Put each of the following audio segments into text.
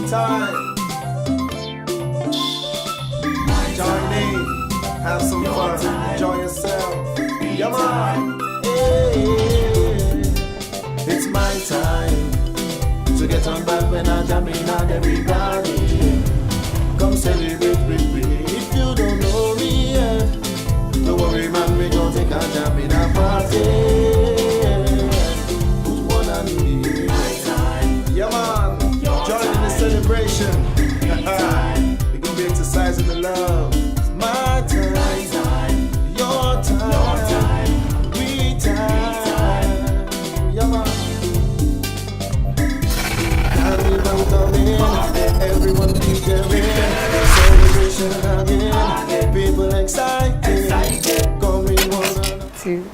time. Join in, have some fun, enjoy yourself. Yeah, man. It's my time to get on back when I jam in on everybody. Come celebrate with me. If you don't know me yet, don't worry, man, we gon' take a jam in a party. Who's one and me? Yeah, man, join in the celebration. We're gonna be exercising the love. It's my time, your time, we time. Yeah, man. Everyone come in, everyone be there in. Celebration again, people excited. Coming 1, 2.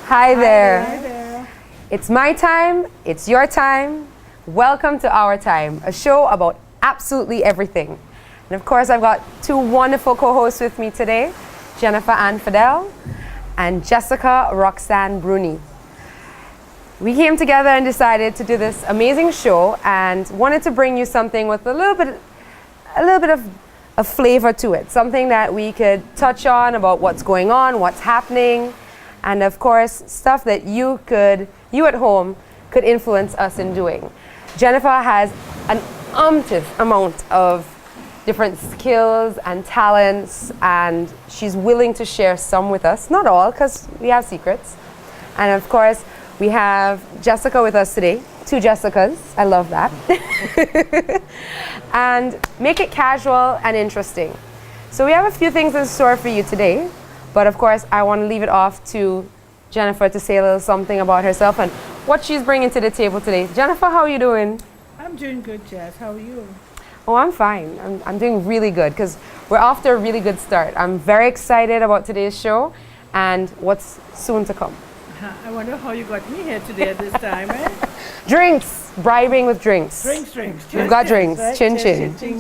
Hi there. Hi there. It's my time, it's your time. Welcome to Our Time, a show about absolutely everything. And of course, I've got two wonderful co-hosts with me today, Jennifer Ann Fidel and Jessica Roxanne Bruni. We came together and decided to do this amazing show and wanted to bring you something with a little bit of a flavor to it, something that we could touch on about what's going on, what's happening, and of course, stuff that you at home could influence us in doing. Jennifer has an umpteenth amount of different skills and talents, and she's willing to share some with us. Not all, because we have secrets. And of course, we have Jessica with us today. Two Jessicas. I love that. And make it casual and interesting. So we have a few things in store for you today, but of course, I want to leave it off to Jennifer to say a little something about herself and what she's bringing to the table today. Jennifer, how are you doing? I'm doing good, Jess. How are you? Oh, I'm fine. I'm doing really good because we're off to a really good start. I'm very excited about today's show and what's soon to come. I wonder how you got me here today at this time, eh? Drinks, bribing with drinks. Drinks. We've got drinks, right? chin chin. Chin.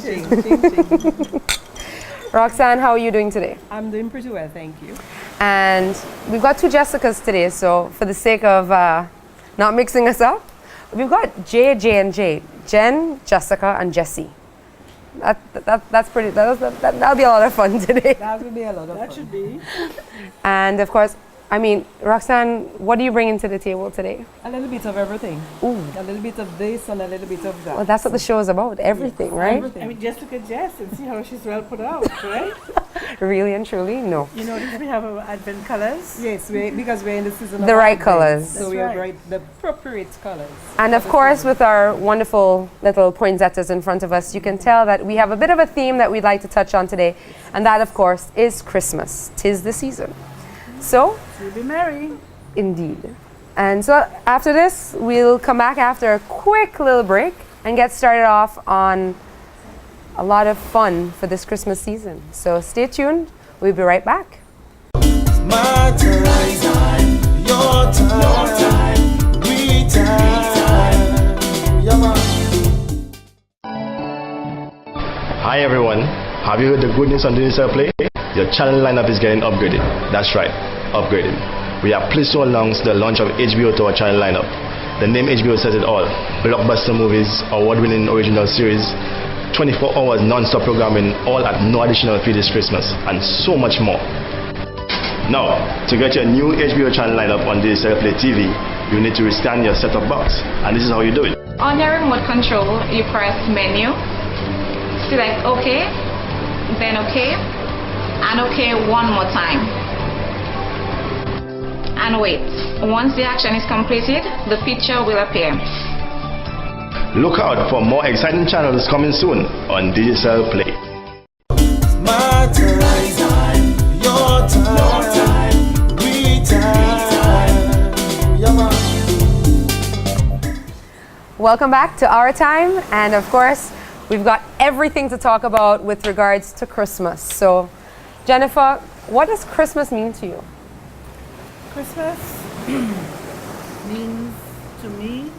Roxanne, how are you doing today? I'm doing pretty well, thank you. And we've got two Jessicas today, so for the sake of not mixing us up, we've got J, and J. Jen, Jessica, and Jessie. That's pretty, that'll be a lot of fun today. That will be a lot of fun. That should be. And of course, I mean, Roxanne, what are you bringing to the table today? A little bit of everything. Ooh. A little bit of this and a little bit of that. Well, that's what the show is about, everything, right? Everything. I mean, just look at Jess and see how she's well put out, right? Really and truly, no. You notice we have our advent colors. Yes, because we're in the season of The right Advent, colors. So That's we have right. the appropriate colors. And of course, with our wonderful little poinsettias in front of us, you can tell that we have a bit of a theme that we'd like to touch on today. And that, of course, is Christmas. 'Tis the season. So, We'll be merry. indeed. And so after this, we'll come back after a quick little break and get started off on a lot of fun for this Christmas season. So stay tuned. We'll be right back. My time, your time, we time. Yeah, man. Hi everyone, have you heard the good news on Digital Play? Your channel lineup is getting upgraded. That's right, upgraded. We are pleased to announce the launch of HBO to our channel lineup. The name HBO says it all. Blockbuster movies, award-winning original series, 24 hours non-stop programming, all at no additional fee this Christmas, and so much more. Now, to get your new HBO channel lineup on Digital Play TV, you need to rescan your set-top box, and this is how you do it. On your remote control, you press menu, select OK, then OK, and OK one more time. And wait. Once the action is completed, the picture will appear. Look out for more exciting channels coming soon on Digital Play. My time, your time, we time. Yeah, man. Welcome back to Our Time. And of course, we've got everything to talk about with regards to Christmas. So, Jennifer, what does Christmas mean to you? Christmas means to me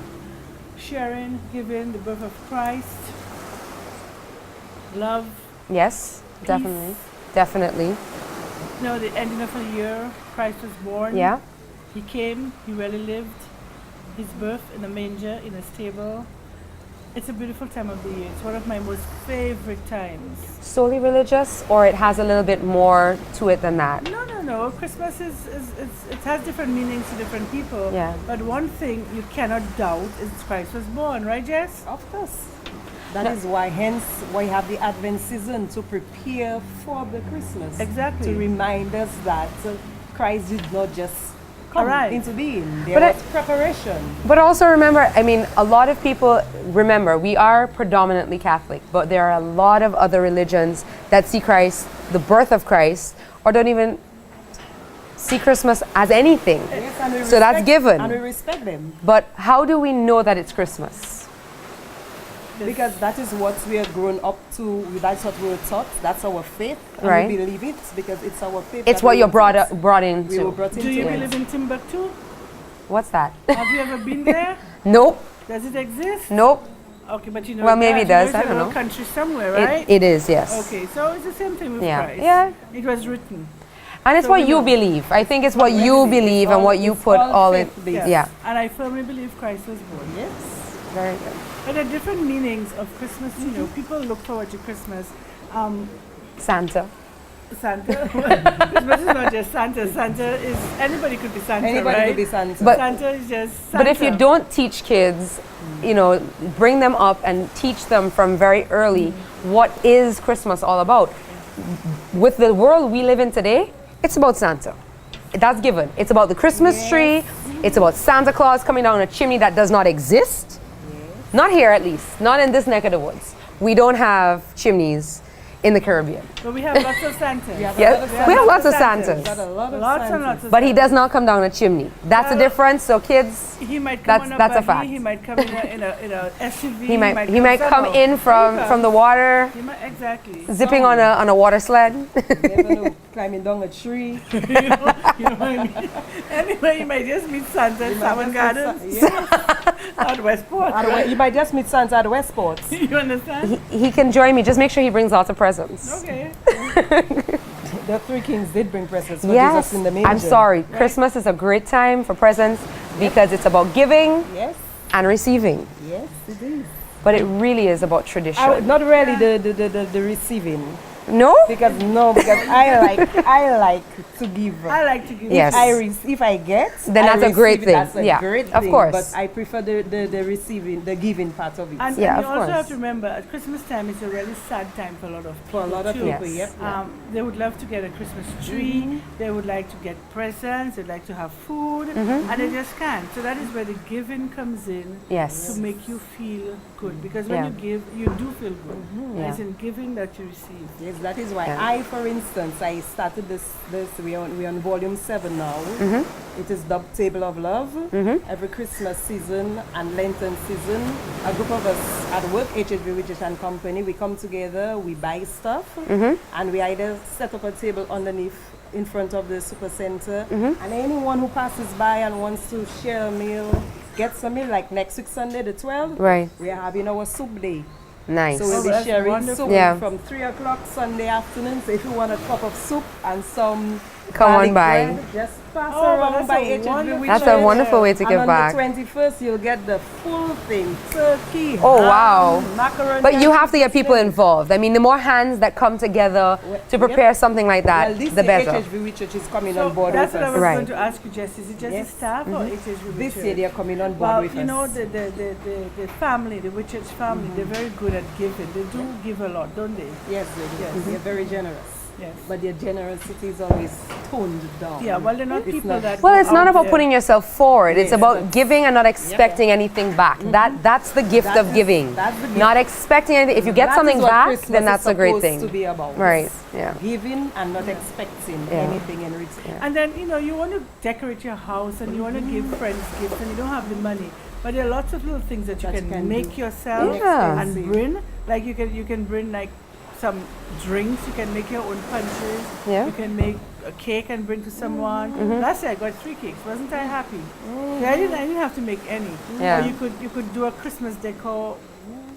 sharing, giving, the birth of Christ, love. Yes, Peace. definitely. You know, the ending of a year, Christ was born. Yeah. He came, he really lived. His birth in a manger, in a stable, It's a beautiful time of the year. It's one of my most favorite times. Solely religious, or it has a little bit more to it than that? No. Christmas it has different meanings to different people. Yeah. But one thing you cannot doubt is Christ was born, right, Jess? Of course. That is why, hence, we have the Advent season to prepare for the Christmas. Exactly. To remind us that Christ did not just come Arrive. into being. There But was preparation. But also remember, I mean, a lot of people remember we are predominantly Catholic, but there are a lot of other religions that see Christ, the birth of Christ, or don't even see Christmas as anything. Yes, and we So that's respect- given. And we respect them. But how do we know that it's Christmas? Because that is what we are grown up to. That's what we were taught. That's our faith. And Right. we believe it because it's our faith. It's that what we you're were brought taught. up, brought We were into. brought into Do you it. live in Timbuktu? What's that? Have you ever been there? Nope, Does it exist? nope. Okay, but you know. Well, maybe it does, It's I a don't little know. country somewhere, right? It is, yes. Okay, so it's the same thing with Yeah. Christ. Yeah. It was written. And it's So what we you know. believe. I think it's what you believe and what you it's put all all in. faith-based. Yeah. And I firmly believe Christ was born. Yes. Very good. But there are different meanings of Christmas. You know, people look forward to Christmas. Santa. Santa. Christmas is not just Santa. Santa is anybody could be Santa, Anybody right? could be Santa. But- Santa is just Santa. But if you don't teach kids, you know, bring them up and teach them from very early what is Christmas all about. With the world we live in today, it's about Santa. That's given. It's about the Christmas tree. It's about Santa Claus coming down a chimney that does not exist. Not here, at least. Not in this neck of the woods. We don't have chimneys in the Caribbean. But we have lots of Santas. Yeah, we have lots of Santas. Got a lot of Lots and Santas. lots of But he Santas. does not come down a chimney. That's the difference. So kids, He might come on a that's a buggy, fact. He might come in a SUV. he might come somehow. in from the water, He might, exactly. zipping on a water sled. You never know, climbing down a tree. You know what I mean? Anyway, you might just meet Santa at Savannah Gardens at Westport. At you might just meet Santa at Westport. You understand? He can join me. Just make sure he brings lots of presents. Okay. The three kings did bring presents for Yes, Jesus in the manger. I'm sorry. Christmas is a great time for presents because it's about giving Yes, and receiving. yes, it is. But it really is about tradition. Not really the receiving. No? Because I like to give. I like to give. Yes. If I get, Then I that's a receive great it, thing. That's a Yeah, great of thing, course. But I prefer the receiving, the giving part of it. And, Yeah, and of you also course. have to remember, at Christmas time, it's a really sad time for a lot of people. For a lot of too. people, Yes. yep. They would love to get a Christmas tree. They would like to get presents. They'd like to have food, and they just can't. So that is where the giving comes in Yes. to make you feel good. Because when Yeah. you give, you do feel good. Yeah. It's in giving that you receive. Yes, that is why Yeah. for instance, I started this we're on volume 7 now. It is the Table of Love. Every Christmas season and Lenten season, a group of us at work, HHV Widget and Company, we come together, we buy stuff, and we either set up a table underneath in front of the super center, and anyone who passes by and wants to share a meal, gets a meal, like next week Sunday the 12th, Right. we are having our soup day. Nice. So we'll Oh, be that's sharing wonderful. soup Yeah. from 3 o'clock Sunday afternoon. So if you want a cup of soup and some Come on garlic by. bread, just pass Oh, around that's by a HHV wonderful- That's a Widget. wonderful way to And give on back. the 21st, you'll get the full thing: turkey, Oh, ham, wow. macaroni. But you and have to get people cheese. involved. I mean, the more hands that come together to Yep. prepare something like that, Well, this the year better. HHV Widget is coming So on board that's with what I us. was Right. going to ask you, Jess. Is it just Yes. the staff or it is with This the year church? they are coming on board Well, with you us. know, the family, the Richards family, they're very good at giving. They do give a lot, don't they? Yes, they do. Yes. They're very generous. Yes. But their generosity is always toned down. Yeah, well, they're not It's people not- that. Well, go it's not out about there. putting yourself forward. It's Yes, about but- giving and not expecting anything back. That's the gift That of is- giving. that's the gift. Not expecting anything. If you get That something is what back, Christmas then is that's a great supposed thing. to be about. Right. Yeah. Giving and not expecting Yeah. anything in return. And then, you know, you want to decorate your house and you want to give friends gifts and you don't have the money. But there are lots of little things that you That can, you can make do. yourself Yeah. and bring. Like you can bring like some drinks, you can make your own punches, Yeah. you can make a cake and bring to someone. Last year I got 3 cakes, wasn't I happy? Yeah, I didn't have to make any. Yeah. Or you could do a Christmas decor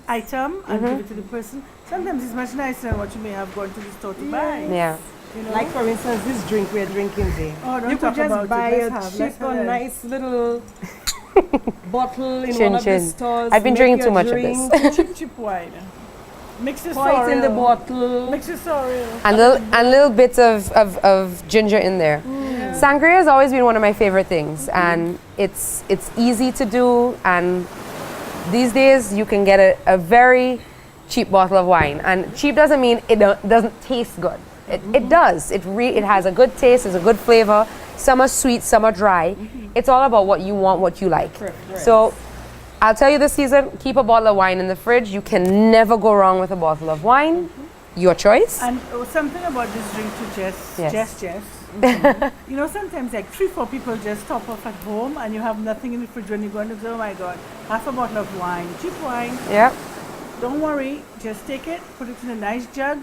item and give it to the person. Sometimes it's much nicer than what you may have gone to the store to buy. Yeah. You know? Like for instance, this drink we're drinking there. Oh, don't You talk could just about it. buy Let's a have- cheap let's have or it. nice little bottle in Chin one of the chin. stores. I've been make drinking your too much of drink, this. Cheap wine. Mix the Pour it in the sorrel. bottle. Mix the sorrel. And little bits of ginger in there. Sangria has always been one of my favorite things, and it's easy to do, and these days you can get a very cheap bottle of wine. And cheap doesn't mean it doesn't taste good. It does. It has a good taste, it's a good flavor. Some are sweet, some are dry. It's all about what you want, what you like. So I'll tell you this season, keep a bottle of wine in the fridge. You can never go wrong with a bottle of wine. Your choice. And something about this drink to Yes. Jess. You know, sometimes like 3-4 people just stop off at home and you have nothing in the fridge when you go and say, oh my God, half a bottle of wine, cheap wine. Yep. Don't worry, just take it, put it in a nice jug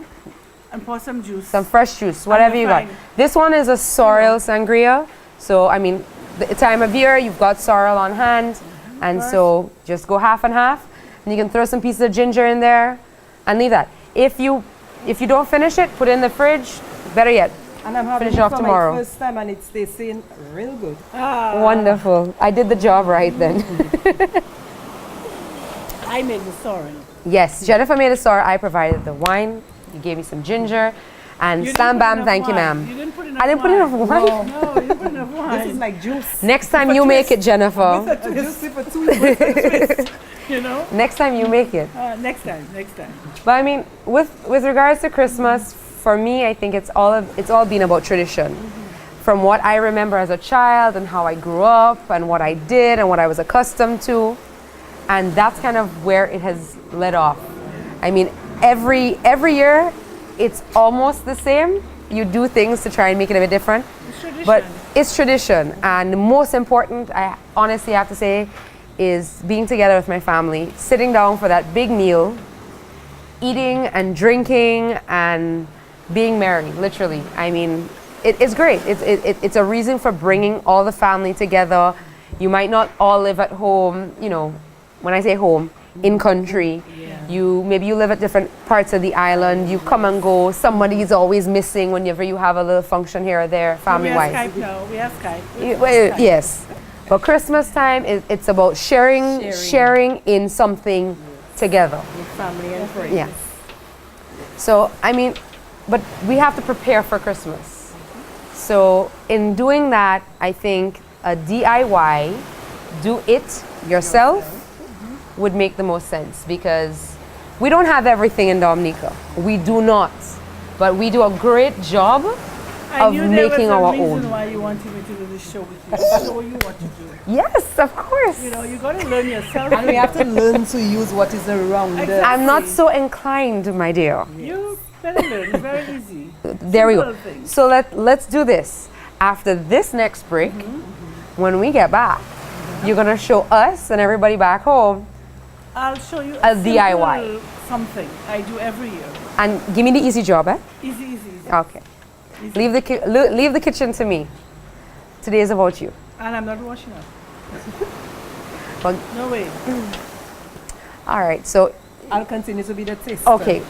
and pour some juice. Some fresh juice, whatever you you're got. fine. This one is a sorrel sangria. So, I mean, the time of year, you've got sorrel on hand. And so just go half and half. And you can throw some pieces of ginger in there and leave that. If you don't finish it, put it in the fridge. Better yet, And I'm having Finish it off for tomorrow. my first time and it's tasting real good. wonderful. I did the job right then. I made the sorrel. Yes, Jennifer made a sorrel. I provided the wine. You gave me some ginger. And You slam didn't put bam, enough thank you, wine. ma'am. You didn't put enough I didn't put enough wine. No, you didn't put enough wine. This is like juice. Next time you make it, Jennifer. Juicy for 2 You know? Next time you make it. Next time. But I mean, with regards to Christmas, for me, I think it's all been about tradition. From what I remember as a child and how I grew up and what I did and what I was accustomed to. And that's kind of where it has led off. I mean, every year, it's almost the same. You do things to try and make it a bit different. It's tradition. But it's tradition. And the most important, I honestly have to say, is being together with my family, sitting down for that big meal, eating and drinking and being merry, literally. I mean, it's great. It's a reason for bringing all the family together. You might not all live at home, you know, when I say home, in country. Maybe you live at different parts of the island. You come and go. Somebody is always missing whenever you have a little function here or there, family-wise. We have Skype now. We have Skype. Yes. But Christmas time, it's about sharing in something together. With family and friends. Yeah. So, I mean, but we have to prepare for Christmas. So, in doing that, I think a DIY, do it yourself, would make the most sense because we don't have everything in Dominica. We do not. But we do a great job of making our There was a own. reason why you wanted me to do this show with you. To show you what to do. Yes, of course. You know, you got to learn yourself. And we have to learn to use what is around us. Exactly. I'm not so inclined, my dear. You better learn. It's very easy. There we go. Simple things. So let's do this. After this next break, when we get back, you're gonna show us and everybody back home I'll show you A simple DIY. something I do every year. and give me the easy job, eh? Easy. Okay. Easy. Leave the kitchen to me. Today is about you. And I'm not washing up. Well, No way. all right. So I'll continue to be the taster. okay.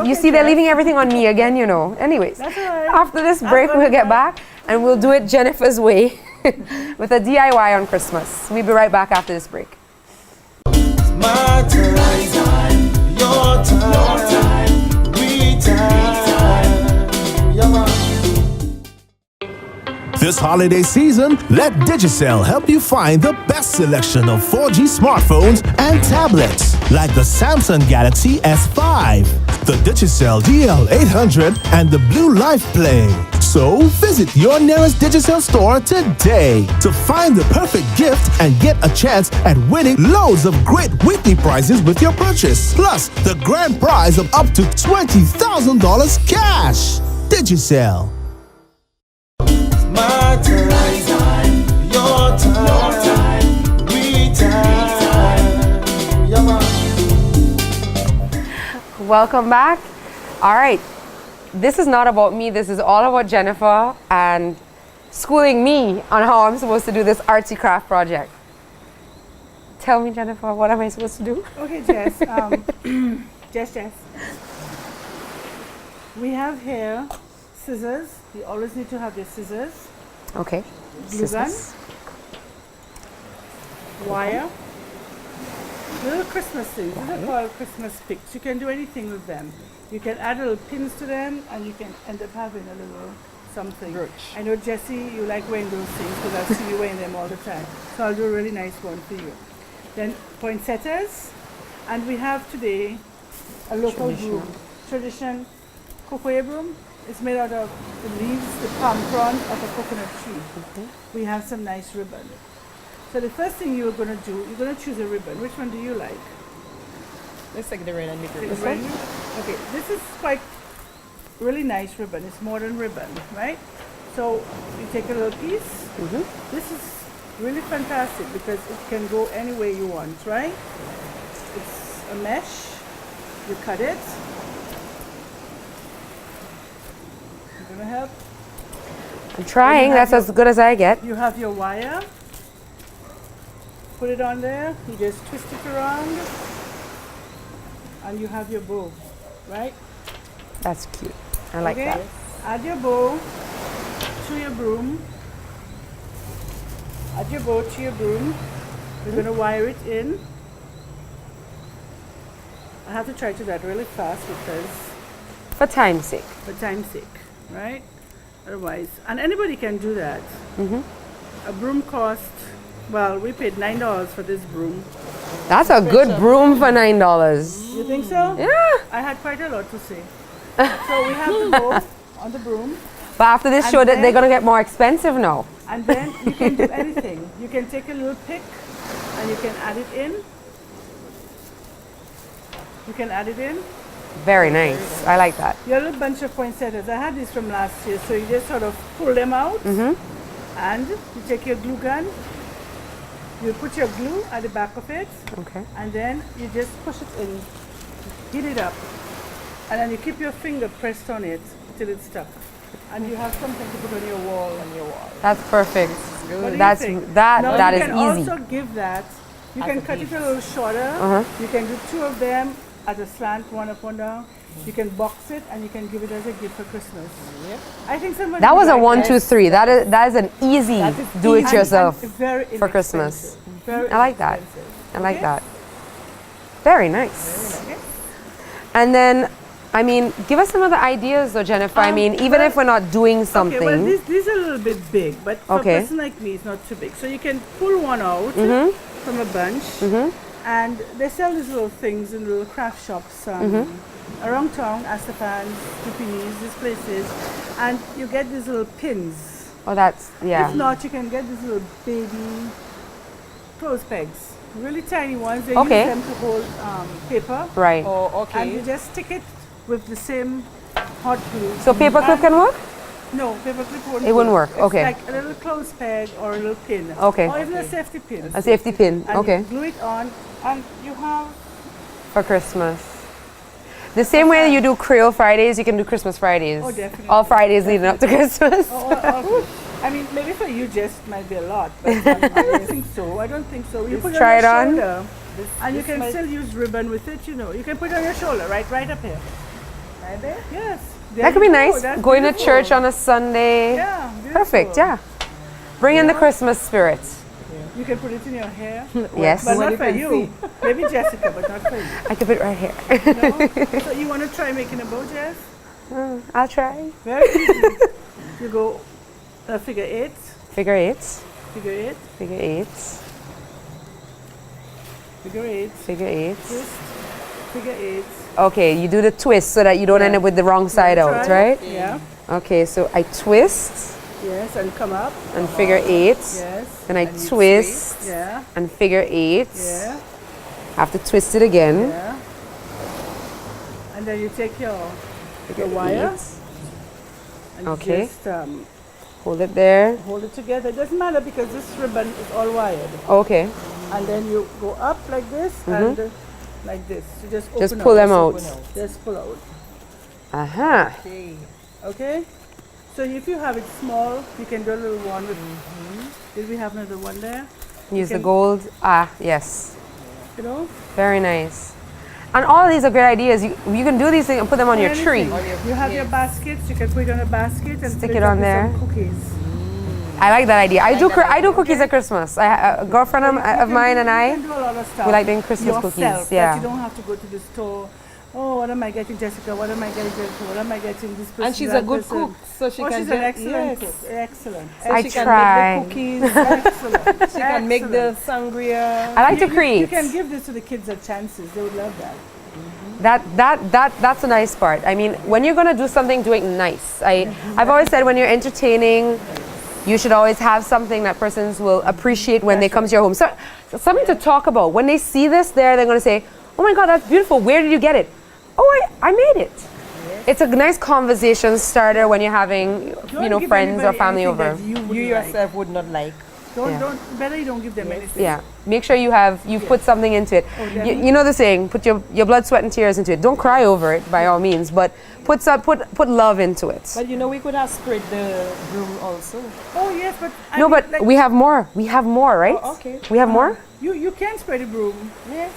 You see, they're leaving everything on me again, you know. Anyways, That's all right. after this break, what we'll it's get like. back and we'll do it Jennifer's way with a DIY on Christmas. We'll be right back after this break. My time, your time, we time. Yeah, man. This holiday season, let Digicel help you find the best selection of 4G smartphones and tablets, like the Samsung Galaxy S5, the Digicel DL800, and the Blue Life Play. So visit your nearest Digicel store today to find the perfect gift and get a chance at winning loads of great weekly prizes with your purchase, plus the grand prize of up to $20,000 cash. Digicel. My time, your time, we time. Yeah, man. Welcome back. All right. This is not about me. This is all about Jennifer and schooling me on how I'm supposed to do this artsy craft project. Tell me, Jennifer, what am I supposed to do? Okay, Jess. Jess. We have here scissors. You always need to have your scissors. Okay. Glue gun. Scissors. wire, little Christmas things. These are called Christmas picks. You can do anything with them. You can add little pins to them, and you can end up having a little something. I know, Jesse, you like wearing those things because I see you wearing them all the time. So I'll do a really nice one for you. Then poinsettias, and we have today a local broom. Tradition cocoa broom. It's made out of the leaves, the palm fronds of a coconut tree. We have some nice ribbon. So the first thing you're going to do, you're going to choose a ribbon. Which one do you like? Let's take the red and the green. This one? Okay, this is quite really nice ribbon. It's modern ribbon, right? So you take a little piece. This is really fantastic because it can go any way you want, right? It's a mesh. You cut it. You gonna help? I'm trying. That's as good as I get. You have your wire. Put it on there. You just twist it around. And you have your bow, right? That's cute. I like that. Add your bow to your broom. Add your bow to your broom. We're going to wire it in. I have to try to do that really fast because For time's sake. for time's sake, right? Otherwise, and anybody can do that. A broom cost, well, we paid $9 for this broom. That's a good broom for $9. You think so? Yeah. I had quite a lot to say. So we have the bow on the broom. But after this And show, that then- they're gonna get more expensive now. And then you can do anything. You can take a little pick and you can add it in. You can add it in. Very nice. I like that. Your little bunch of poinsettias. I had these from last year, so you just sort of pull them out and you take your glue gun. You put your glue at the back of it Okay. and then you just push it in, heat it up, and then you keep your finger pressed on it till it's stuck. And you have something to put on your wall. That's perfect. What do you That's think? that. Now That you is can easy. also give that. You can cut it a little shorter. You can do 2 of them at a slant, one up, one down. You can box it and you can give it as a gift for Christmas. I think somebody That was would a like 1, that. 2, 3. That is an easy do it And yourself very for Christmas. inexpensive. Very I like that. inexpensive. I like Okay? that. Very nice. Okay. And then, I mean, give us some other ideas though, Jennifer. I mean, even if we're not doing something. Okay, well, these are a little bit big, but for Okay. a person like me, it's not too big. So you can pull one out from a bunch, and they sell these little things in little craft shops around town, Astafan, Tupinis, these places, and you get these little pins. Oh, that's, yeah. If not, you can get these little baby clothes pegs, really tiny ones. They Okay. use them to hold paper, Right. Oh, and you okay. just stick it with the same hot glue. So paperclip And- can work? No, paperclip won't It wouldn't work, It's okay. like a little clothes peg or a little pin. Okay. Or even a safety pin. A safety pin. And Okay. you glue it on, and you have... For Christmas. The same way you do Creole Fridays, you can do Christmas Fridays. Oh, definitely. All Fridays leading up to Christmas. I mean, maybe for you just might be a lot, but I don't think so. I don't think so. You put Try it it on on. your shoulder, and you can still use ribbon with it, you know. You can put it on your shoulder, right up here. Right there? Yes. There That could you be go. nice. That's Going to beautiful. church on a Sunday. Yeah, beautiful. Perfect, yeah. Bring in the Christmas spirit. You can put it in your hair. Yes. But Well, not you for can you. Maybe Jessica, but not for you. I could put it right here. No? So you want to try making a bow, Jess? I'll try. Very easy. You go figure 8, Figure 8. figure 8, Figure 8. figure 8, Figure 8. twist, figure 8. Okay, you do the twist so that you don't end up with the wrong side out, Try. right? Yeah. Okay, so I twist Yes, and come up. and figure 8. Yes. Then I twist Yeah. and figure 8. Yeah. Have to twist it again. Yeah. And then you take your wire and Okay. just Hold it there. hold it together. It doesn't matter because this ribbon is all wired. Okay. And then you go up like this and like this. You just open Just pull them out. Just pull out. Aha. Okay? So if you have it small, you can do a little one with. Did we have another one there? Use the can- gold. Ah, yes. You know? Very nice. And all of these are great ideas. You can do these things and put them on your tree. Anything. You have your baskets. You can put it on a basket and Stick fill it up on with there. some cookies. I like that idea. I do that cookies at Christmas. A girlfriend of mine and You I, can do a lot of stuff. we like doing Christmas yourself, cookies. that Yeah. you don't have to go to the store. Oh, what am I getting, Jessica? What am I getting, Jessica? What am I getting, this person? And she's a that good person? cook, so she Oh, can she's get an excellent yes. cook. Excellent. So I she can try. make the cookies. Excellent. She can make the sangria. I like to You create. can give this to the kids at chances. They would love that. That's a nice part. I mean, when you're gonna do something, do it nice. I've always said when you're entertaining, you should always have something that persons will appreciate when they come to your home. So something to talk about. When they see this there, they're gonna say, "Oh my God, that's beautiful. Where did you get it?" "Oh, I made it." It's a nice conversation starter when you're having, Don't give friends or anybody family anything over. that You, You wouldn't like. yourself would not like. Yeah. Better you don't give them anything. Yeah, make sure you've put something into it. definitely. You know the saying, put your blood, sweat, and tears into it. Don't cry over it by all means, but put love into it. But we could have sprayed the broom also. Oh yes, but I No, mean, but like, we have more. We have more, right? Oh, okay. We have more. you can spray the broom. Yes.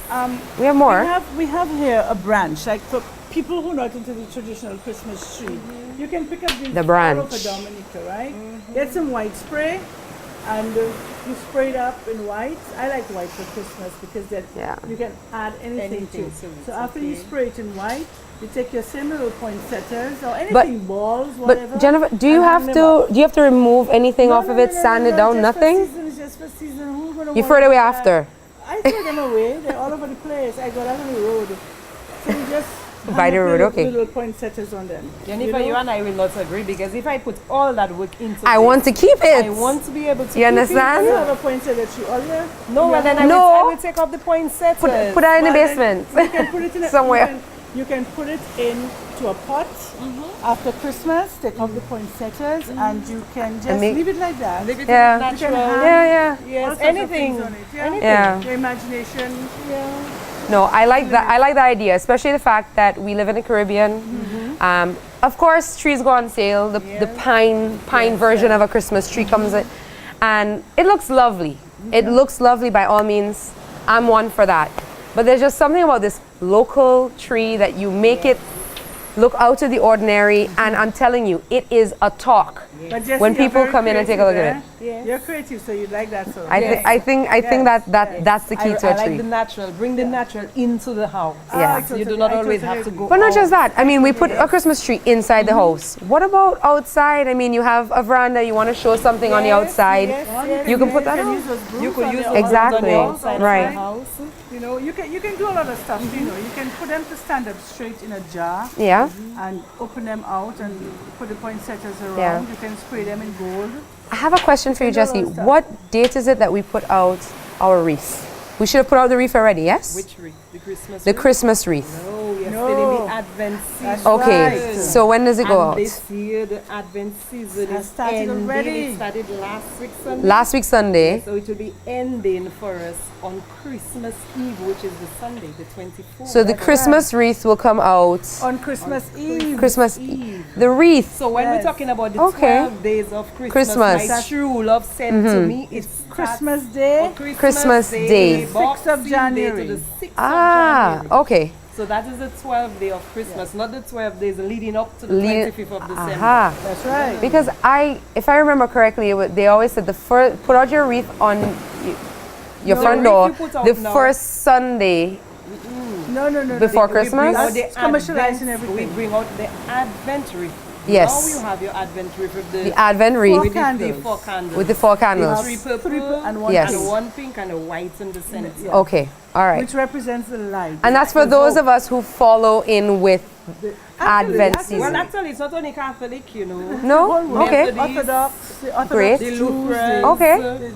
We have more. We have here a branch, like for people who are not into the traditional Christmas tree. You can pick up these The all branch. over Dominica, right? Get some white spray, and you spray it up in white. I like white for Christmas because that Yeah. you can add anything to it. to it, So after you okay. spray it in white, you take your same little poinsettias or anything, balls, whatever. But Jennifer, do you and have hang them up. to remove anything off of it, sand it down, just nothing? For season, it's just for season. Who's gonna You wanna throw it do away that? after. I throw them away. They're all over the place. I got out on the road. So we just By hang the up road, little, okay. little poinsettias on them. Jennifer, know? you and I will not agree because if I put all that work into I this, want to keep it. I want to be able to You keep understand? You It. have a poinsettia tree all year. No, and then I No. will take off the poinsettias. Put that in the Well, basement. then You can put it in Somewhere. You can put it into a pot after Christmas. Take off the poinsettias, and you can just make- leave it like that. Leave it Yeah. in the You can natural. have Yeah. all Yes, sorts of anything. things on it. Yeah. Anything. Yeah. Your imagination. No, I like that. I like the idea, especially the fact that we live in the Caribbean. Of course, trees go on sale. The pine version of a Christmas tree comes in, and it looks lovely. It looks lovely by all means. I'm one for that. But there's just something about this local tree that you make it look out of the ordinary, and I'm telling you, it is a talk. But Jessie, When you're people very come in and take a look at it. creative, You're creative, so you like that sort of I thing. think that's the key to I a like tree. the natural. Bring the natural into the house. Yeah. I You do totally- not I always totally have to agree. go. But not out. just that. I mean, we put a Christmas tree inside the house. What about outside? I mean, you have a veranda, you want to show something on the outside. Well, You can put that you can on. use those brooms You could on use the the Exactly. outside Right. of the house. You know, you can do a lot of stuff. You know, you can put them to stand up straight in a jar Yeah. and open them out and put the poinsettias around. Yeah. You can spray them in gold. I have a question for you, Can do a Jessie. lot of stuff. What date is it that we put out our wreath? We should have put out the wreath already, yes? Which wreath? The Christmas The wreath? Christmas wreath. No, you're No. still in the Advent season. That's Okay, right. so when does it go And out? this year, the Advent season Has is started ending. already. It started last week Sunday. Last week Sunday. So it will be ending for us on Christmas Eve, which is the Sunday, the 24th. So the Christmas wreath will come out On Christmas Eve. Christmas Eve. The wreath. So when we're Yes. talking about the Okay. 12 days of Christmas, Christmas. my true love said to me, it's Christmas Day. Christmas Day. 6th of Boxing Day January. to the 6th Ah, of January. okay. So that is the 12th day of Christmas, not the 12 days leading up to the Lead- 25th of December. Aha. That's right. Because if I remember correctly, they always said put out your wreath on your No, front the door wreath you put out the now. first Sunday No. before We bring Christmas. out the It's commercializing Advent- everything. We bring out the Advent wreath. Yes. Now you have your Advent wreath with The Advent Four wreath with the candles. 4 candles. with the 4 three candles. purple and one Yes. and one pink and a white in the center. Okay, all right. which represents the light. And that's for those of us who follow in with Advent actually. Well, season. actually, it's not only Catholic, you know. No? Okay. Methodist, Orthodox, the Orthodox Great. The Jews, Lutherans, Okay.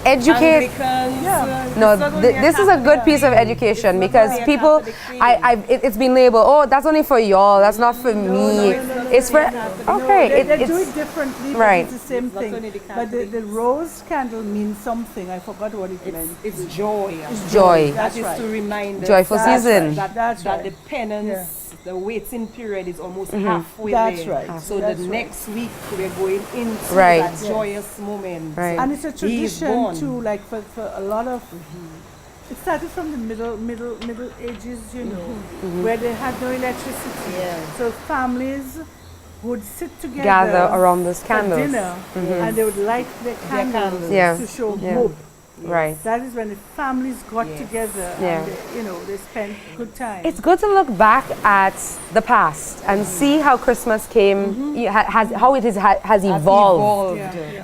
Educate. Anglicans. No, it's not only a this is a good Catholic piece of thing. education It's not because only a people, Catholic thing. it's been labeled, oh, that's only for y'all, that's not for me. It's for, okay, They do it's, it differently, right. but it's the same It's not only thing. the But the Catholics. rose candle means something. I forgot what it meant. It's joy. joy, That That's is right. to remind us joyful that- season. That's that right. the penance, the waiting period is almost halfway That's there. right. So That's the right. next week we're going into Right. that joyous moment. Right. And it's a He is tradition born. too, like for a lot of. It started from the middle ages, you know, where they had no electricity. Yeah. So families would sit together, Gather around those for candles. dinner, and they would light their candles Yeah. to show Yeah. hope. Right. That is when the families got together Yeah. and they spent good time. It's good to look back at the past and see how Christmas came, how it has evolved.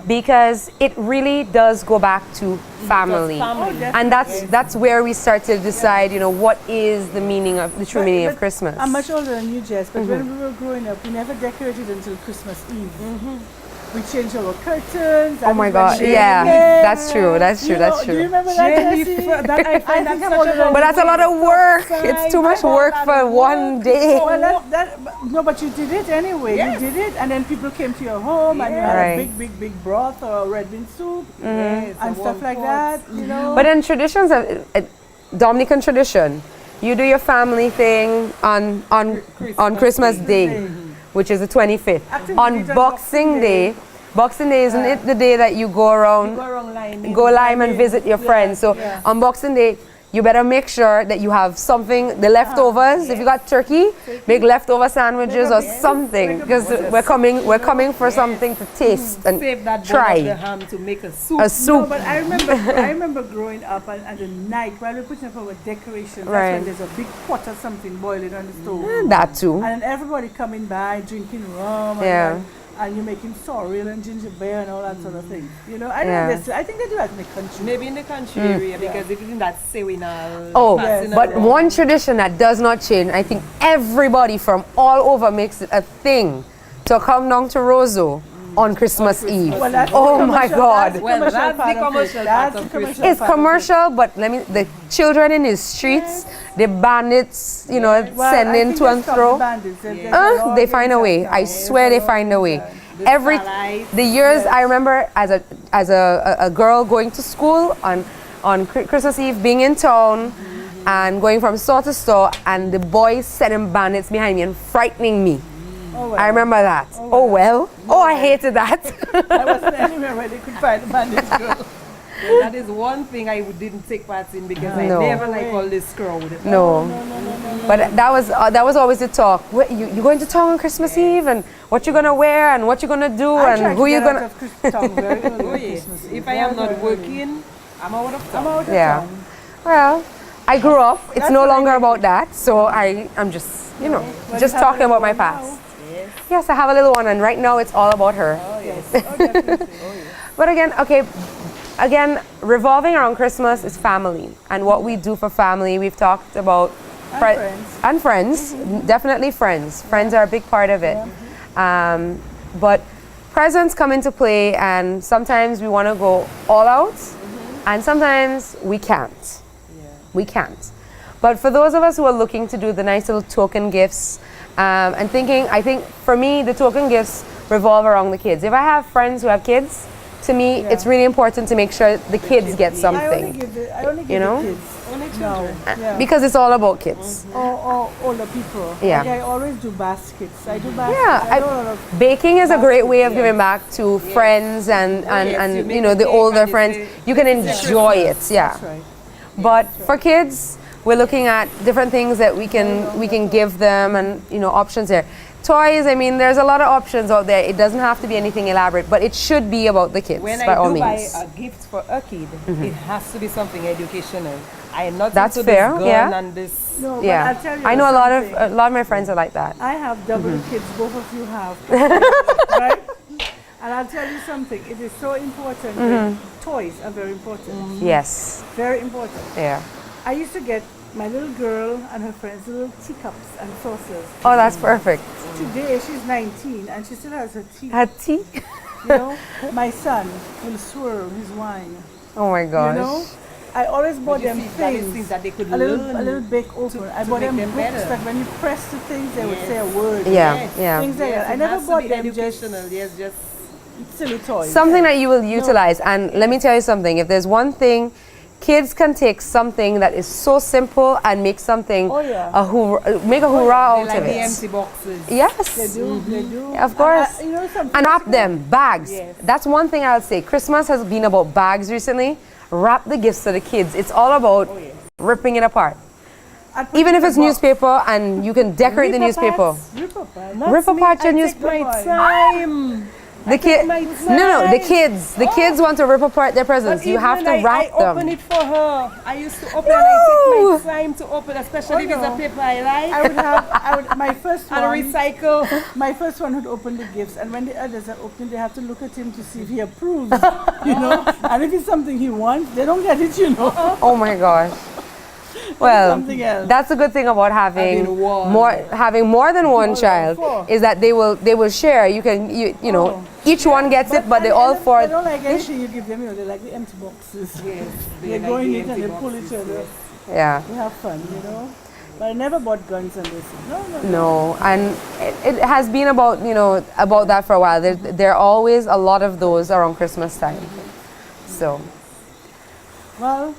Because it really does go back to family. And that's where we start to decide, what is the meaning of the true meaning of Christmas. I'm much older than you, Jess, but when we were growing up, we never decorated until Christmas Eve. We changed our curtains. Oh my God! Yeah, that's true. That's true. That's Do you true. remember that, Jessie? I find that such a But that's a lot of work. It's too much work for one day. Well, no, but you did it anyway. You did it, and then people came to your home, and you had Right. a big broth or red bean soup and stuff like that. But in traditions, Dominican tradition, you do your family thing on Christmas Day, which is the 25th. Actually, we On did on Boxing Day, Boxing Day isn't it the day that you go around, go lime and visit your friends? So on Boxing Day, you better make sure that you have something, the leftovers. If you got turkey, make leftover sandwiches or something, because we're coming for something to taste and Save that bone of the try. ham to make a soup. A No, soup. but I remember growing up and the night while we're putting up our decorations. That's Right. when there's a big pot of something boiling on the stove, That too. and then everybody coming by drinking rum. Yeah. And you're making sorrel and ginger beer and all that sort of thing. I don't know. Yeah. I think they do that in the country. Maybe in the country area, because if it's in that Sewinal. Oh, passing but along. one tradition that does not change, I think everybody from all over makes it a thing to come down to Roseau on Christmas Eve. Well, that's Oh the my commercial- God. That's the Well, commercial that's the part of it. commercial That's part of the commercial It's part of it. commercial, but the children in the streets, the bandits, Well, I sending think to they and stop fro. the bandits. They're They find a way. I swear they find a way. Every the years I remember as a girl going to school on Christmas Eve, being in town and going from store to store, and the boys sending bandits behind me and frightening me. Oh, I remember that. Oh well. Oh, I hated that. I wasn't anywhere where they could find the bandits. Girl. Well, that is one thing I didn't take part in because I No. never like all this crowd. No. But that was always the talk. You going to town on Christmas Eve, and what you gonna wear, and what you gonna do, I and tried who to you get out gonna. of Christmas very early Oh on yes. Christmas Eve. If I am not working, I'm out of I'm town. out of Yeah. town. Well, I grew up. It's That's no what I longer mean. about that. So I'm just Well, just you have talking a about my little one past. now. Yes, I have a little one, and right now it's all about her. Oh, yes. Oh, definitely. But again, revolving around Christmas is family and what we do for family. We've talked about friends. and friends, definitely friends. Friends are a big part of it. But presents come into play, and sometimes we want to go all out, and sometimes we can't. We can't. But for those of us who are looking to do the nice little token gifts, and thinking, I think for me, the token gifts revolve around the kids. If I have friends who have kids, to me, it's really important to make sure the kids get I only something. give the You know? kids. Only No. children. Yeah. Because it's all about kids. Or older people. Yeah. Like I always do baskets. I do baskets. Yeah, I do a lot of baking is a great way of giving back to friends and you make the a cake older and you friends. say, You can enjoy it, yeah. That's right. But for kids, we're looking at different things that we can give them, and options there. Toys, I mean, there's a lot of options out there. It doesn't have to be anything elaborate, but it should be about the kids When by I all do buy means. a gift for a kid, it has to be something educational. I am not That's into fair, this gun yeah. and this. No, but Yeah, I'll tell you I know a lot something. of my friends are like that. I have double Mm-hmm. the kids, both of you have. Right? And I'll tell you something. It is so important. Mm-hmm. Toys are very important. Yes, Very important. yeah. I used to get my little girl and her friends little teacups and saucers. Oh, that's perfect. Today she's 19 and she still has her teeth. Had tea? My son will swirl his wine. Oh my gosh. I always bought You them see, that is things. things that they could A little learn. bake open. I to bought make them them books better. that when you press the things, they would say a word. Yeah, Yes. yeah. Things like Yes, that. I it never has to bought be them just educational. Yes, just silly toys. Something that you will utilize. And let me tell you something. If there's one thing, kids can take something that is so simple and make something, Oh, yeah. make a hoorah they out like of the it. empty boxes. Yes. They do, they do. Of course. Something. And wrap them, bags. Yes. That's one thing I'll say. Christmas has been about bags recently. Wrap the gifts to the kids. It's all about ripping it apart. I'd put Even it if in it's a box. newspaper and you can decorate the newspaper. Rip apart. Rip apart your I take newspaper. my time. The kid, my no, the time. kids, the kids want to rip apart their presents. But You even have to when wrap I open them. it for her. I used to open No. and I take my time to open, especially if it's no. a paper I like. My first and one, recycle. my first one would open the gifts, and when the others are opening, they have to look at him to see if he approves, you know. And if it's something he wants, they don't get it, you know. Oh my gosh. Well, something else. that's a good thing about having Having one. more than one child four. is that they will share. You know each one gets it, but they all They four. don't like anything you give them, you know. They like the empty boxes. Yes, They like go in the it and empty they pull each boxes, other. yes. Yeah. They have fun, you know. But I never bought guns and this. No. No, and it has been about about that for a while. There are always a lot of those around Christmas time. So Well,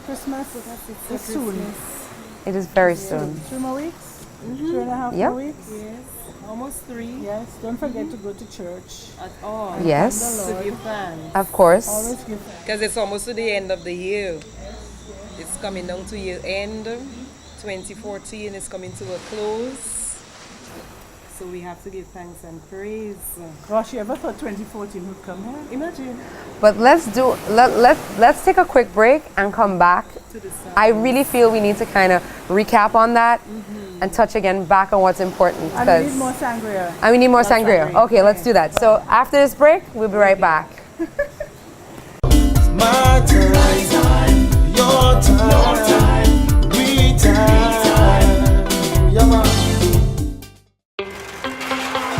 Christmas is soon. it is very soon. 2 more weeks? 2.5 Yep. more weeks? Yes, almost 3 Yes, don't forget to go to church. at all. Yes, To give thanks. of course. Always give thanks. Because it's almost to the end of the year. It's coming down to year end. 2014 is coming to a close. So we have to give thanks and praise. Gosh, you ever thought 2014 would come here? Imagine But let's take a quick break and come back. to the sun. I really feel we need to kind of recap on that and touch again back on w's important. And we need more sangria. And we need more sangria. Okay, let's do that. So after this break, we'll be right back. My time, your time, we time. Yeah, man.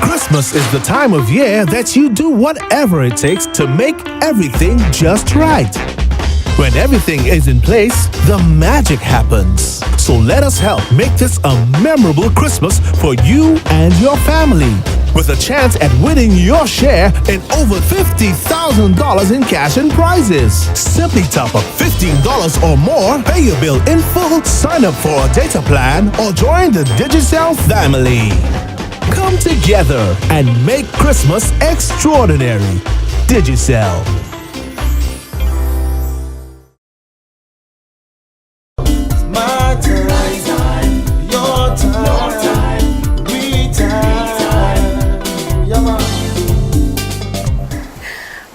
Christmas is the time of year that you do whatever it takes to make everything just right. When everything is in place, the magic happens. So let us help make this a memorable Christmas for you and your family. With a chance at winning your share in over $50,000 in cash and prizes. Simply top up $15 or more, pay your bill in full, sign up for a data plan, or join the Digicel family. Come together and make Christmas extraordinary. Digicel. My time, your time, we time. Yeah, man.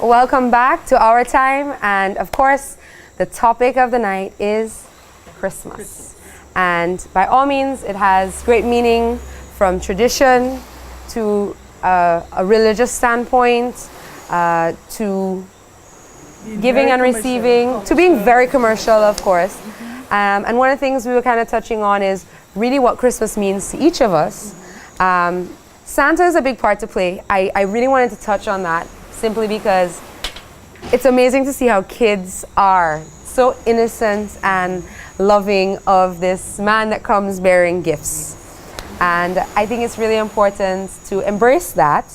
Welcome back to our time, and of course, the topic of the night is Christmas. And by all means, it has great meaning from tradition to a religious standpoint, to giving and receiving, to being very commercial, of course. And one of the things we were kind of touching on is really what Christmas means to each of us. Santa is a big part to play. I really wanted to touch on that simply because it's amazing to see how kids are so innocent and loving of this man that comes bearing gifts. And I think it's really important to embrace that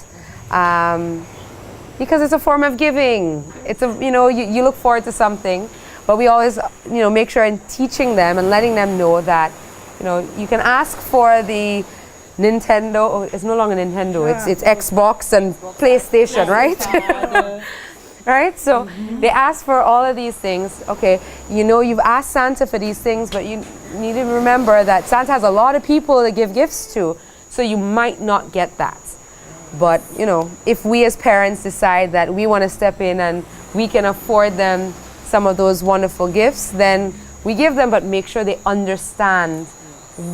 because it's a form of giving. It's you look forward to something, but we always make sure in teaching them and letting them know that you can ask for the Nintendo. Oh, it's no longer Nintendo. It's Xbox and PlayStation, right? Right? So they ask for all of these things. Okay, you've asked Santa for these things, but you need to remember that Santa has a lot of people to give gifts to, so you might not get that. But, if we as parents decide that we want to step in and we can afford them some of those wonderful gifts, then we give them, but make sure they understand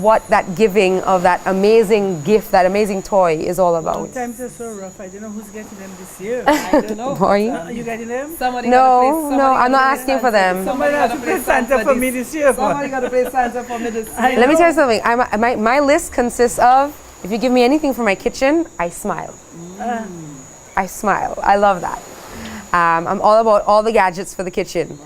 what that giving of that amazing gift, that amazing toy is all about. Times are so rough. I don't know who's getting them this year. I don't know. Boy. Are you getting them? Somebody No, I'm not asking for them. Somebody has to play Santa for me this year. Somebody got to play Santa for me this year. Let me tell you something. My list consists of, if you give me anything for my kitchen, I smile. I smile. I love that. I'm all about all the gadgets for the kitchen.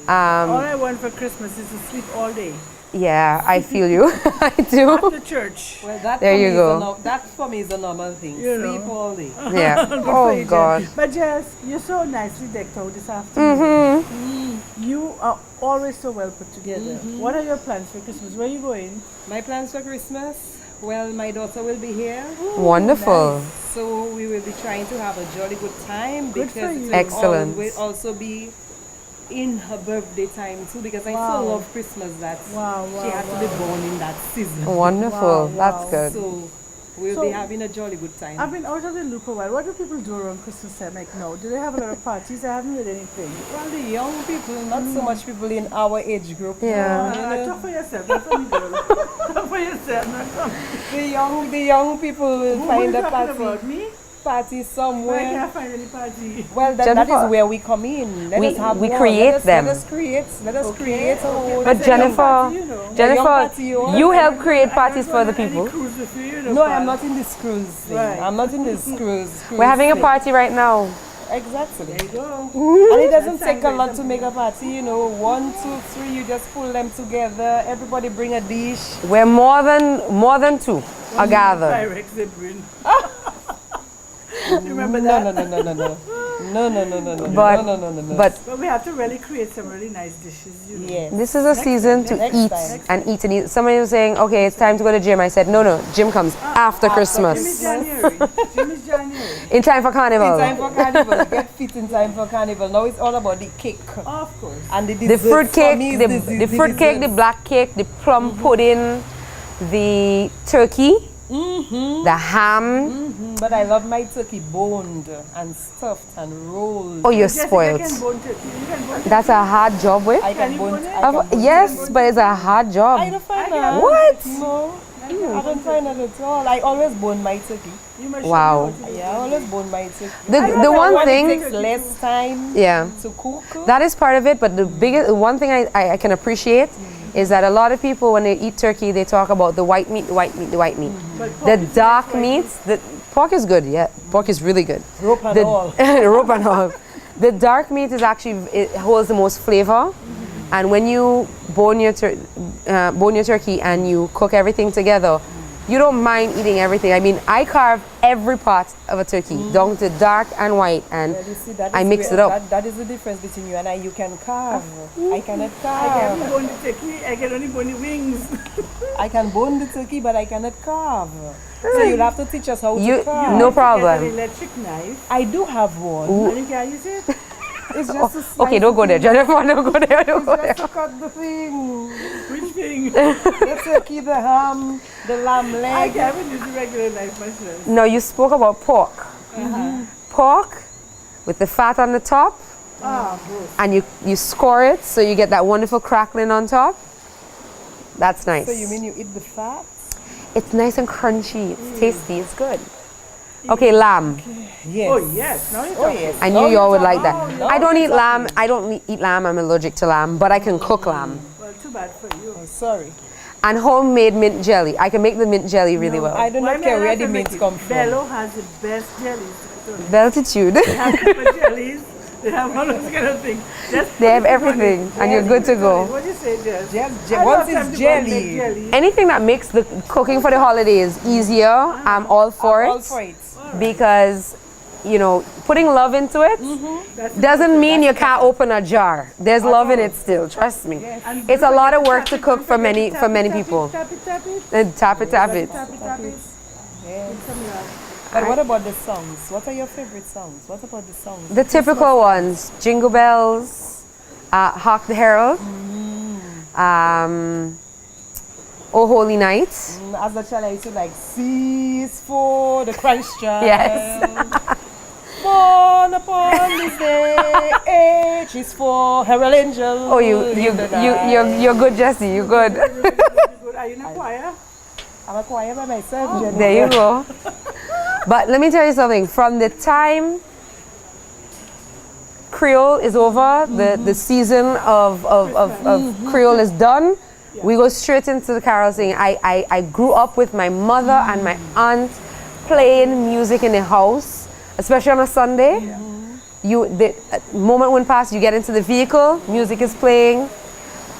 All I want for Christmas is to sleep all day. Yeah, I feel you. I do. After church. Well, that There for you me go. That for me is a normal thing. You know. Sleep all day. Yeah. Good for Oh you, God. Jen. But Jess, you're so nicely decked out this afternoon. You are always so well put together. What are your plans for Christmas? Where are you going? My plans for Christmas? Well, my daughter will be here. Wonderful. So we will be trying to have a jolly good time Good for because you. it Excellent. will also be in her birthday time too, because I Wow. so love Christmas that Wow, she had to be born in that season. Wonderful. Wow, That's wow. good. So we'll So- be having a jolly good time. I've been out of the loop a while. What do people do around Christmas time like now? Do they have a lot of parties? I haven't heard anything. Well, the young people, not so much people in our age group. Yeah. Talk for yourself, not for me, girl. Talk for yourself, not for me. The young people will Who are you find a talking about? party Me? party Why somewhere. can't I find any party? Well, that Jennifer, is where we come in. Let we- us have we one. create them. Let us create a whole. But It's a young Jennifer, party, you know. Jennifer, party, you help create parties I for the don't go on people. any cruise with you, you know, No, Pat. I'm not in this cruise thing. Right. I'm not in this cruise. We're having a thing. party right now. Exactly. There you go. And it doesn't That's take a fine, lot to make a party, you know. 1, 2, 3, you just pull them together. Everybody bring a dish. We're more than two are gathered. Pyrex they bring. You remember No, that? no, no, no, no, no. No, no, no, no, no, But no, no, no, no. but But we have to really create some really nice dishes, you know. yes. this is a season to next eat time. and eat and eat. Somebody was saying, okay, it's time to go to gym. I said, no, gym comes after Jim is Christmas. January. Jim is January. In time for In carnival. time for carnival, get fit in time for carnival. Now it's all about the cake Of course. and the The desserts. fruit For cake, me, the it's fruit cake, the desserts. black cake, the plum pudding, the turkey, the ham. But I love my turkey boned and stuffed and rolled. Oh, you're Jessica spoiled. can bone turkey. You can bone turkey. That's a hard job, with. I Can can you bone. bone it? I can bone Yes, but it's a hard I job. don't find I that. can- What? No, I don't find that at all. I always bone my turkey. You must Wow. show me how to do Yeah, I always bone my turkey. The one It thing, takes less time yeah, to cook. that is part of it. But the biggest one thing I can appreciate is that a lot of people when they eat turkey, they talk about the white meat, the white meat, the white meat. But The pork is dark nice, meats, the pork is good. Yeah, pork is really good. Rope and The all. rope and all. The dark meat is actually it holds the most flavor, and when you bone your turkey and you cook everything together, you don't mind eating everything. I mean, I carve every part of a turkey down to dark and white, and Well, you see, that I is mix where- it up. That is the difference between you and I. You can carve. I cannot I carve. can bone the turkey. I can only bone the wings. I can bone the turkey, but I cannot carve. So you'll have to teach us how You- to carve. no Get problem. an electric knife. I do have one. And you can use it. It's just to slice Okay, don't go there, Jennifer. Don't go there. Don't go there. Just to cut the thing. Which thing? The turkey, the ham, the lamb I leg. haven't used a regular knife myself. No, you spoke about pork. Pork with the fat on the top, Ah, gross. and you score it so you get that wonderful crackling on top. That's nice. So you mean you eat the fat? It's nice and crunchy. It's tasty. It's good. Okay, lamb. Yes. Oh, yes. Now you're Oh talking. yes. I Now knew you're y'all would like talking. that. Now I don't you're eat lamb. I don't eat lamb. I'm allergic to lamb, but I can cook lamb. Well, too bad for you. talking. Sorry. And homemade mint jelly. I can make the mint jelly really well. I do Why not may care I where have the to meat make it? come from. Bello has the best jellies. Beltitude. They have pepper jellies. They have all those kind of things. Just They have everything, and you're good to go. What do you say, Jess? Once it's jelly, jelly. Anything that makes the cooking for the holidays easier, I'm all for all it. for it. Because, you know, putting love into it doesn't mean you can't open a jar. There's love in it still. Trust me. And It's a lot of work tap to it, cook don't for forget many to for many tap it, people. Tap it, tap it. And tap it, tap it. Tap it, tap it. Yes. With some love. But what about the songs? What are your favorite songs? What about the songs? The typical ones: Jingle Bells, Hark the Herald, Oh Holy Night. As a child, I used to like cease for the Christ child. Yes. Born upon this day, H is for herald angel. Oh, you're good, Jesse. You're good. Good. Are you in a choir? I'm a choir by myself, Jenny. There you go. But let me tell you something. From the time Creole is over, the season of Creole is done, we go straight into the carol singing. I grew up with my mother and my aunt playing music in the house, especially on a Sunday. The moment when pass, you get into the vehicle, music is playing,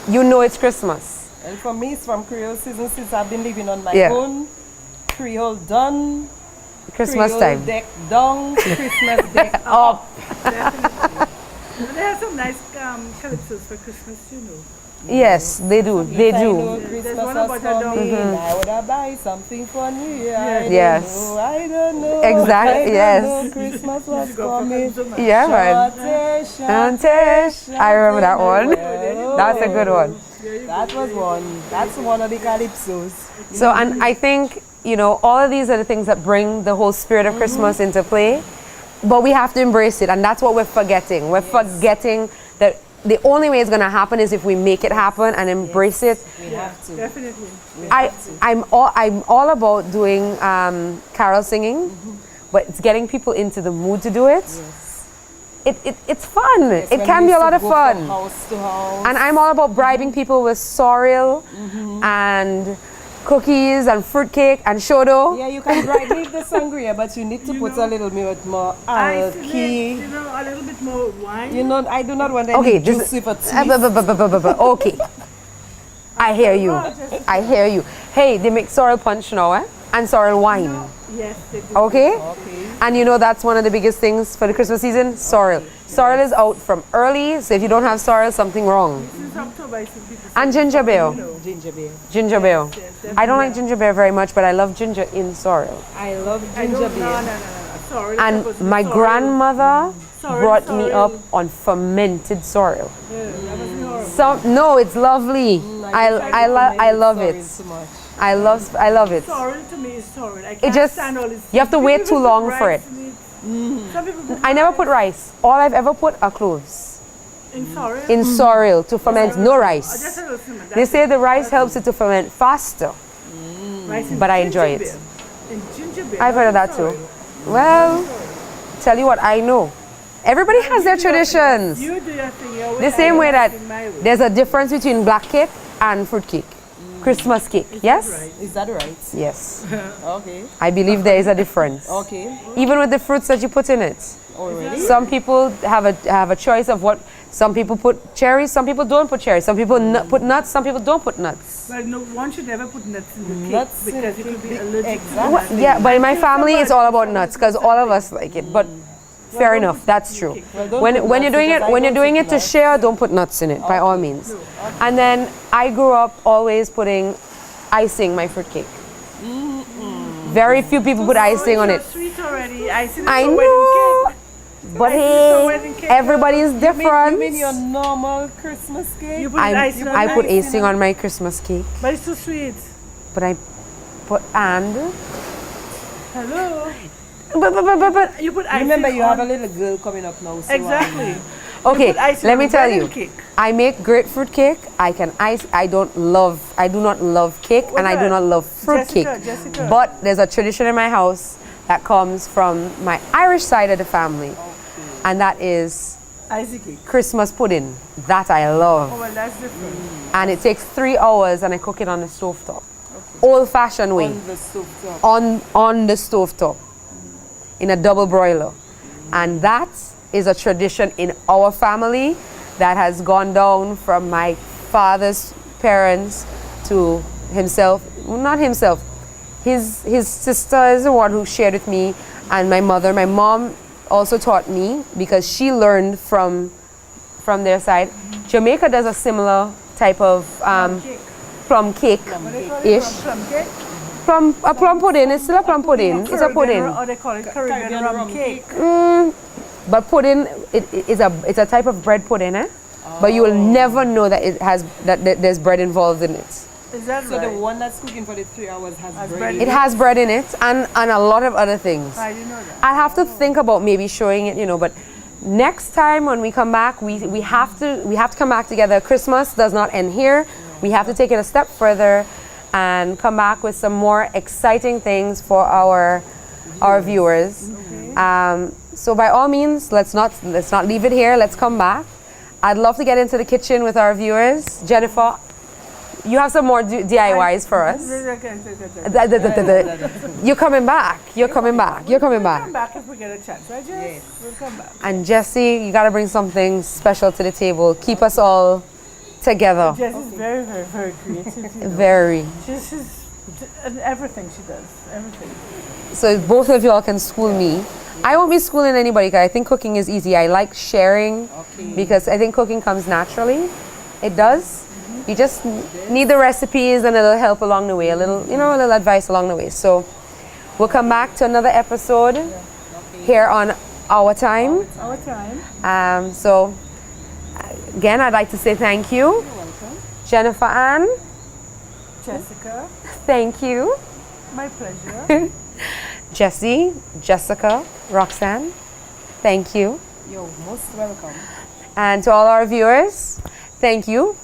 you know it's Christmas. And for me, it's from Creole season since I've been living on my Yeah. own. Creole done. Christmas Creole time. deck down. Christmas deck Up. They have some nice calypsos for Christmas, you know. Yes, they do. They If I know do. Christmas one was about that coming, dog. I would have buy something for New Year. Yes. I don't know. Exactly, I don't yes. know Christmas was coming. Yeah, man. Chantish. I remember that one. That's a good one. That was one. That's one of the calypsos. So, and I think, all of these are the things that bring the whole spirit of Christmas into play. But we have to embrace it, and that's what we're forgetting. We're forgetting that the only way it's going to happen is if we make it happen and embrace it. We have to. Definitely. I'm all about doing carol singing, but it's getting people into the mood to do it. It's fun. Yes, it when can we be a used lot to of go fun. from house to house. And I'm all about bribing people with sorrel and cookies and fruitcake and shodo. Yeah, you can leave the sangria, but you need to put a little bit more Ice in alky. it, a little bit more wine. I do not want any Okay, juice with a twist. Okay. I hear you. I hear you. Hey, they make sorrel punch now, and sorrel wine. Yes, they do. Okay? Okay. And that's one of the biggest things for the Christmas season? Sorrel. Sorrel is out from early, so if you don't have sorrel, something wrong. Since October, it's people And ginger beer. Ginger beer. Ginger beer. I don't like ginger beer very much, but I love ginger in sorrel. I love I ginger don't, beer. no. Sorry. And my grandmother Sorrel, brought me sorrel. up on fermented sorrel. That was horrible. No, it's lovely. I love it. Too much. I love it. Sorrel to me is sorrel. I can't just- stand all this. you have to wait People too put long for rice it. in Some people put I never put rice. All I've ever put are cloves in sorrel. in sorrel to ferment. No Just rice. a little cinnamon. They say the rice helps it to ferment faster. Rice in but I ginger enjoy it. beer. In ginger beer. I've heard of that too. Well, tell you what I know. Everybody has their traditions. You do your thing your way. The same I way do that mine my way. there's a difference between black cake and fruit cake. Christmas cake. Yes? Is that right? Yes. Okay. I believe there is a difference. Okay. Even with the fruits that you put in it. Already? Some people have a choice of what. Some people put cherries, some people don't put cherries. Some people put nuts, some people don't put nuts. Well, no, one should never put nuts in the cake Nuts in because the you could be cake, allergic exactly. to nuts. Yeah, but in my family, it's all about nuts because all of us like it. But fair enough, that's true. don't When put when you're nuts doing it, because I when you're don't doing eat it to nuts. share, don't put nuts in it by all means. And then I grew up always putting icing my fruitcake. Very few people put icing on it. Sweet already. Icing is I for know, wedding cake. but Icing is for hey, wedding cake. everybody is You different. mean your normal Christmas cake? You put icing on I put icing icing on my Christmas cake, But it's too sweet. but I put and. Hello. But You put icing Remember, you on. have a little girl coming up now. So Exactly. okay, put icing let on me tell wedding you. cake. I make grapefruit cake. I can ice. I do not love cake, and I do that? not love fruit Jessica, cake. Jessica. But there's a tradition in my house that comes from my Irish side of the family, and that is Icing cake. Christmas pudding. That I love, Oh, well, that's different. and it takes 3 hours, and I cook it on the stovetop, old-fashioned way, on the stove top. on the stovetop, in a double broiler, and that is a tradition in our family that has gone down from my father's parents to himself. Well, not himself. His sister is the one who shared with me, and my mother. My mom also taught me because she learned from their side. Jamaica does a similar type of plum cake ish. Plum cake. A plum pudding. It's still a plum pudding. It's a Caribbean pudding. Or they call it Caribbean rum cake. But pudding, it's a type of bread pudding, eh? But you will never know that there's bread involved in it. Is that So right? the one that's cooking for the 3 hours has bread. bread. in It has bread in it and a lot of other things. I didn't know that. I'll have to think about maybe showing it, but next time when we come back, we have to come back together. Christmas does not end here. We have to take it a step further and come back with some more exciting things for our viewers. So by all means, let's not leave it here. Let's come back. I'd love to get into the kitchen with our viewers. Jennifer, you have some more DIYs for us. You're coming back. You're coming back. You're coming We'll back. come back if we get a chance, right, Jess? We'll come back. And Jesse, you gotta bring something special to the table. Keep us all together. Jess is very, very, very creative. You know. Very. She's and everything she does, everything. So both of y'all can school me. I won't be schooling anybody because I think cooking is easy. I like sharing because I think cooking comes naturally. It does. You just need the recipes and a little help along the way, a little, a little advice along the way. So we'll come back to another episode here on Our Time. It's our time. So again, I'd like to say thank you. You're welcome. Jennifer Ann, Jessica, thank you. my pleasure. Jessie, Jessica, Roxanne, thank you. You're most welcome. And to all our viewers, thank you.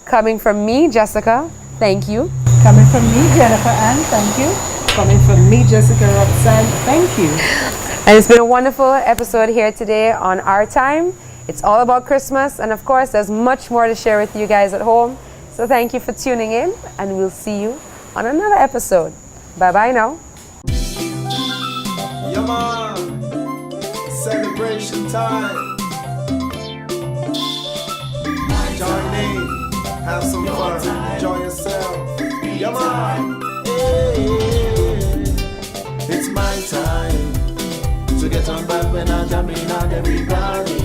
Coming from me, Jessica, thank you. Coming from me, Jennifer Ann, thank you. Coming from me, Jessica Roxanne, thank you. And it's been a wonderful episode here today on Our Time. It's all about Christmas, and of course, there's much more to share with you guys at home. So thank you for tuning in, and we'll see you on another episode. Bye-bye now. Yeah, man. Celebration time. Join in, have some fun, enjoy yourself. Yeah, man. Hey, it's my time to get on back when I'm jamming on everybody.